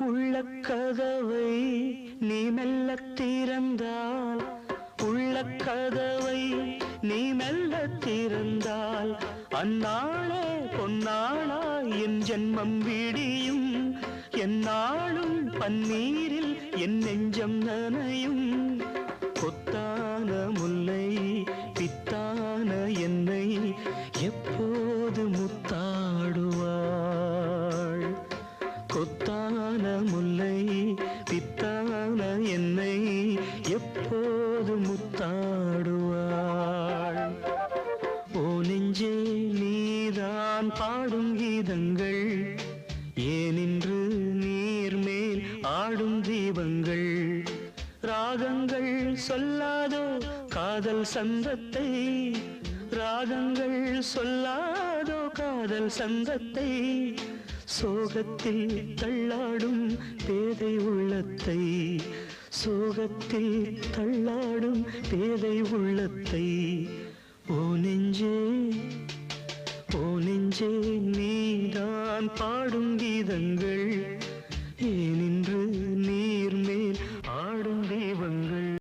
உள்ளக்கதவை நீ மெல்லத் திறந்தால், உள்ளக்கதவை நீ மெல்லத் திறந்தால், அந்நாளே பொன்னாளாய் என் ஜென்மம் விடியும். எந்நாளும் பன்னீரில் என் நெஞ்சம் நனையும். கொத்தான முல்லை பித்தான என்னை எப்போது முத்தாடுவாள்? கொத்தான முல்லை பித்தான என்னை எப்போது முத்தாடுவாள்? ஓ நெஞ்சே, நீதான் பாடும் கீதங்கள், ஏனின்று நீர்மேல் ஆடும் தீபங்கள். ராகங்கள் சொல்லாதோ காதல் சந்தத்தை, ராகங்கள் சொல்லாதோ காதல் சந்தத்தை. சோகத்தில் தள்ளாடும் பேதை உள்ளத்தை, சோகத்தில் தள்ளாடும் பேதை உள்ளத்தை. ஓ நெஞ்சே, ஓ நெஞ்சே, நீதான் பாடும் கீதங்கள், ஏனின்